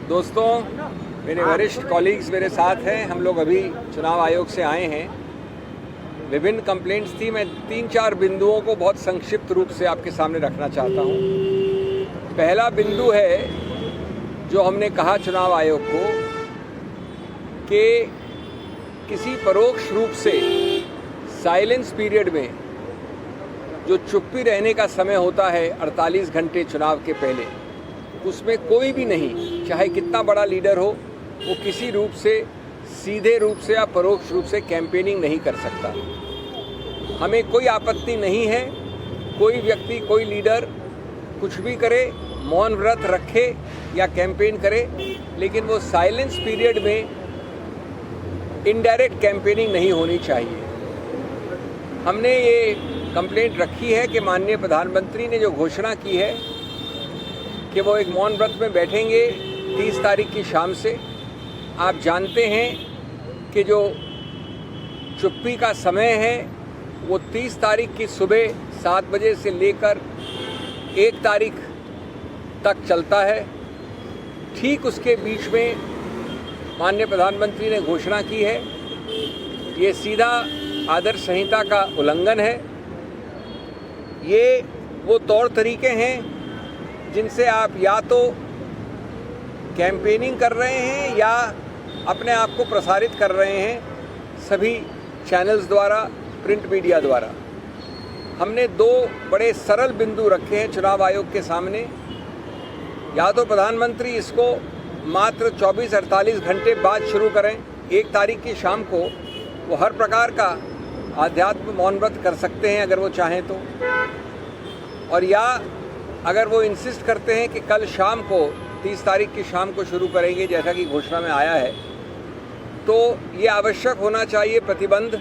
दोस्तों, मेरे वरिष्ठ कॉलीग्स मेरे साथ हैं। हम लोग अभी चुनाव आयोग से आए हैं। विभिन्न कंप्लेंट्स थी। मैं 3-4 बिंदुओं को बहुत संक्षिप्त रूप से आपके सामने रखना चाहता हूं। पहला बिंदु है जो हमने कहा चुनाव आयोग को कि किसी परोक्ष रूप से साइलेंस पीरियड में जो चुप्पी रहने का समय होता है 48 घंटे चुनाव के पहले, उसमें कोई भी नहीं, चाहे कितना बड़ा लीडर हो, वो किसी रूप से सीधे रूप से या परोक्ष रूप से कैंपेनिंग नहीं कर सकता। हमें कोई आपत्ति नहीं है कोई व्यक्ति, कोई लीडर कुछ भी करे, मौन व्रत रखे या कैंपेन करे, लेकिन वो साइलेंस पीरियड में इनडायरेक्ट कैंपेनिंग नहीं होनी चाहिए। हमने ये कंप्लेंट रखी है कि माननीय प्रधानमंत्री ने जो घोषणा की है कि वो एक मौन व्रत में बैठेंगे 30 तारीख की शाम से। आप जानते हैं कि जो चुप्पी का समय है वो 30 तारीख की सुबह 7 बजे से लेकर 1 तारीख तक चलता है। ठीक उसके बीच में माननीय प्रधानमंत्री ने घोषणा की है। ये सीधा आदर्श संहिता का उल्लंघन है। ये वो तौर तरीके हैं जिनसे आप या तो कैंपेनिंग कर रहे हैं या अपने आप को प्रसारित कर रहे हैं सभी चैनल्स द्वारा, प्रिंट मीडिया द्वारा। हमने 2 बड़े सरल बिंदु रखे हैं चुनाव आयोग के सामने। या तो प्रधानमंत्री इसको मात्र 24-48 घंटे बाद शुरू करें। 1 तारीख की शाम को वो हर प्रकार का आध्यात्म मौन व्रत कर सकते हैं अगर वो चाहें तो, और या अगर वो इंसिस्ट करते हैं कि कल शाम को 30 तारीख की शाम को शुरू करेंगे जैसा कि घोषणा में आया है, तो ये आवश्यक होना चाहिए प्रतिबंध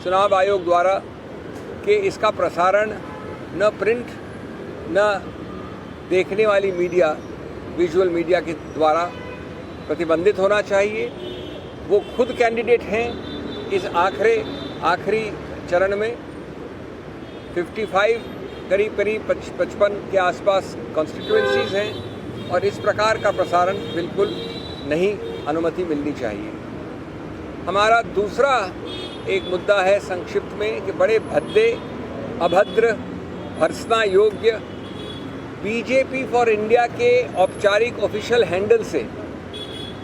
चुनाव आयोग द्वारा कि इसका प्रसारण न प्रिंट न देखने वाली मीडिया, विजुअल मीडिया के द्वारा प्रतिबंधित होना चाहिए। वो खुद कैंडिडेट हैं इस आखिरी चरण में। 55 करीब 55 के आसपास कॉन्स्टिट्यूएंसीज हैं और इस प्रकार का प्रसारण बिल्कुल नहीं अनुमति मिलनी चाहिए। हमारा दूसरा एक मुद्दा है संक्षिप्त में कि बड़े भद्दे, अभद्र, भर्त्सना योग्य बीजेपी फॉर इंडिया के औपचारिक ऑफिशियल हैंडल से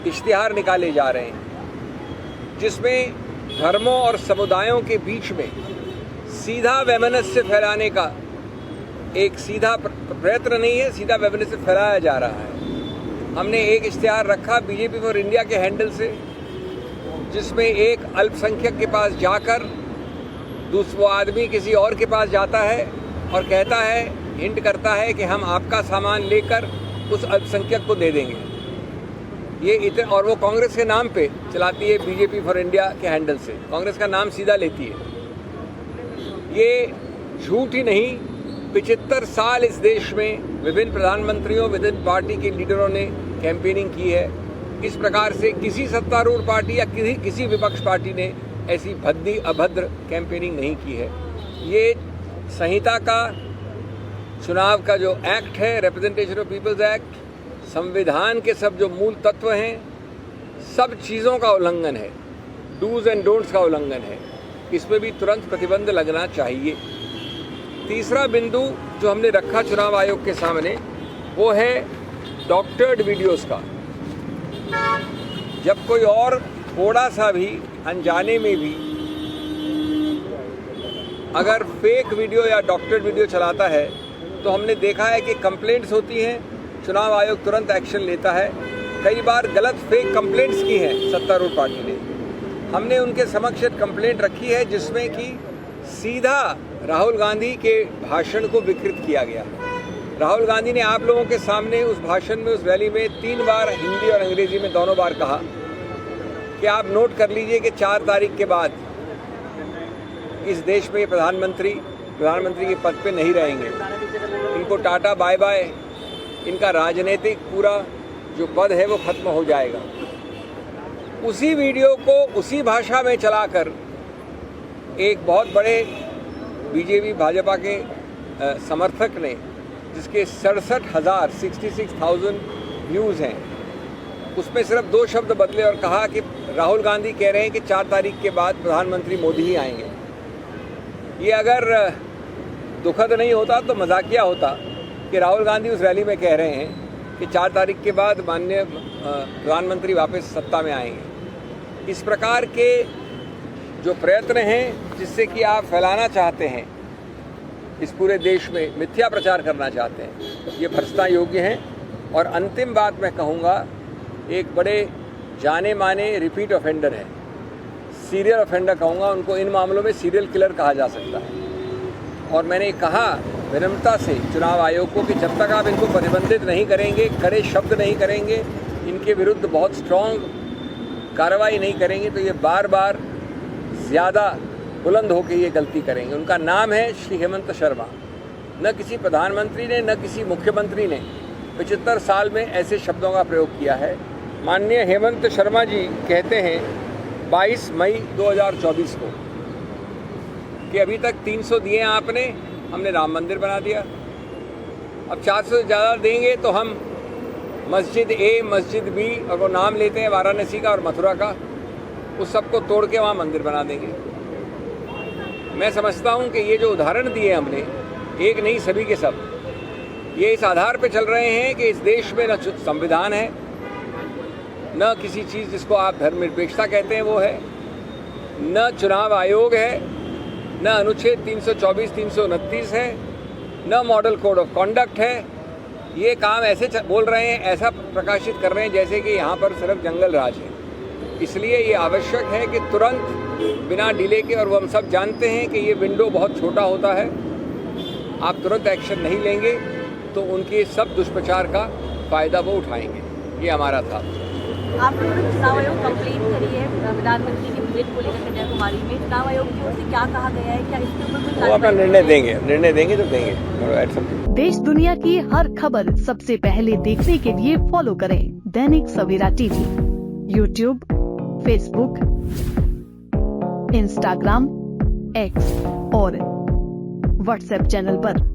इश्तिहार निकाले जा रहे हैं जिसमें धर्मों और समुदायों के बीच में सीधा वैमनस्य फैलाने का एक सीधा प्रयत्न नहीं है, सीधा वैमनस्य फैलाया जा रहा है। हमने एक इश्तिहार रखा बीजेपी फॉर इंडिया के हैंडल से जिसमें एक अल्पसंख्यक के पास जाकर दूसरा आदमी किसी और के पास जाता है और कहता है, हिंट करता है कि हम आपका सामान लेकर उस अल्पसंख्यक को दे देंगे। और वो कांग्रेस के नाम पे चलाती है, बीजेपी फॉर इंडिया के हैंडल से कांग्रेस का नाम सीधा लेती है। ये झूठ ही नहीं, 75 साल इस देश में विभिन्न प्रधानमंत्रियों, विभिन्न पार्टी के लीडरों ने कैंपेनिंग की है। इस प्रकार से किसी सत्तारूढ़ पार्टी या किसी विपक्ष पार्टी ने ऐसी भद्दी अभद्र कैंपेनिंग नहीं की है। ये संहिता का, चुनाव का जो एक्ट है, रिप्रेजेंटेशन ऑफ पीपल्स एक्ट, संविधान के सब जो मूल तत्व हैं, सब चीज़ों का उल्लंघन है, डूज एंड डोंट्स का उल्लंघन है। इसमें भी तुरंत प्रतिबंध लगना चाहिए। तीसरा बिंदु जो हमने रखा चुनाव आयोग के सामने वो है डॉक्टर्ड वीडियोस का। जब कोई और थोड़ा सा भी अनजाने में भी अगर फेक वीडियो या डॉक्टर्ड वीडियो चलाता है तो हमने देखा है कि कंप्लेंट्स होती हैं, चुनाव आयोग तुरंत एक्शन लेता है। कई बार गलत फेक कंप्लेंट्स की हैं सत्तारूढ़ पार्टी ने। हमने उनके समक्ष एक कंप्लेंट रखी है जिसमें कि सीधा राहुल गांधी के भाषण को विकृत किया गया। राहुल गांधी ने आप लोगों के सामने उस भाषण में, उस रैली में 3 बार हिंदी और अंग्रेजी में दोनों बार कहा कि आप नोट कर लीजिए कि 4 तारीख के बाद इस देश में प्रधानमंत्री के पद पे नहीं रहेंगे। इनको टाटा बाय बाय, इनका राजनीतिक पूरा जो पद है वो खत्म हो जाएगा। उसी वीडियो को उसी भाषा में चलाकर एक बहुत बड़े बीजेपी भाजपा के समर्थक ने, जिसके 66,000 व्यूज़ हैं, उसमें सिर्फ 2 शब्द बदले और कहा कि राहुल गांधी कह रहे हैं कि 4 तारीख के बाद प्रधानमंत्री मोदी ही आएंगे। ये अगर दुखद नहीं होता तो मजाकिया होता कि राहुल गांधी उस रैली में कह रहे हैं कि 4 तारीख के बाद माननीय प्रधानमंत्री वापस सत्ता में आएंगे। इस प्रकार के जो प्रयत्न हैं जिससे कि आप फैलाना चाहते हैं, इस पूरे देश में मिथ्या प्रचार करना चाहते हैं, ये भर्त्सना योग्य हैं। और अंतिम बात मैं कहूँगा, एक बड़े जाने माने रिपीट ऑफेंडर है, सीरियल ऑफेंडर कहूँगा उनको, इन मामलों में सीरियल किलर कहा जा सकता है। और मैंने कहा विनम्रता से चुनाव आयोग को कि जब तक आप इनको प्रतिबंधित नहीं करेंगे, कड़े शब्द नहीं करेंगे, इनके विरुद्ध बहुत स्ट्रॉन्ग कार्रवाई नहीं करेंगे, तो ये बार बार ज़्यादा बुलंद होकर ये गलती करेंगे। उनका नाम है श्री हेमंत शर्मा। न किसी प्रधानमंत्री ने, न किसी मुख्यमंत्री ने 75 साल में ऐसे शब्दों का प्रयोग किया है। माननीय हेमंत शर्मा जी कहते हैं 22 मई 2024 को कि अभी तक 300 दिए आपने, हमने राम मंदिर बना दिया, अब 400 से ज़्यादा देंगे तो हम मस्जिद ए, मस्जिद बी, और वो नाम लेते हैं वाराणसी का और मथुरा का, उस सबको तोड़ के वहाँ मंदिर बना देंगे। मैं समझता हूँ कि ये जो उदाहरण दिए हमने, एक नहीं सभी के सब, ये इस आधार पे चल रहे हैं कि इस देश में न संविधान है, न किसी चीज़ जिसको आप धर्मनिरपेक्षता कहते हैं वो है, न चुनाव आयोग है, न अनुच्छेद 324, 329 है, न मॉडल कोड ऑफ कॉन्डक्ट है। ये काम ऐसे बोल रहे हैं, ऐसा प्रकाशित कर रहे हैं जैसे कि यहाँ पर सिर्फ जंगल राज है। इसलिए ये आवश्यक है कि तुरंत बिना डिले के, और वो हम सब जानते हैं कि ये विंडो बहुत छोटा होता है, आप तुरंत एक्शन नहीं लेंगे तो उनके सब दुष्प्रचार का फ़ायदा वो उठाएंगे। ये हमारा था। आप लोगों ने चुनाव आयोग कंप्लेंट करी है प्रधानमंत्री की विजिट को लेकर कन्याकुमारी में, चुनाव आयोग की ओर से क्या कहा गया है, क्या इसके ऊपर कुछ वो अपना निर्णय देंगे तो देंगे। देश दुनिया की हर खबर सबसे पहले देखने के लिए फॉलो करें Dainik Savera TV, YouTube, Facebook, Instagram, X और व्हाट्सएप चैनल पर।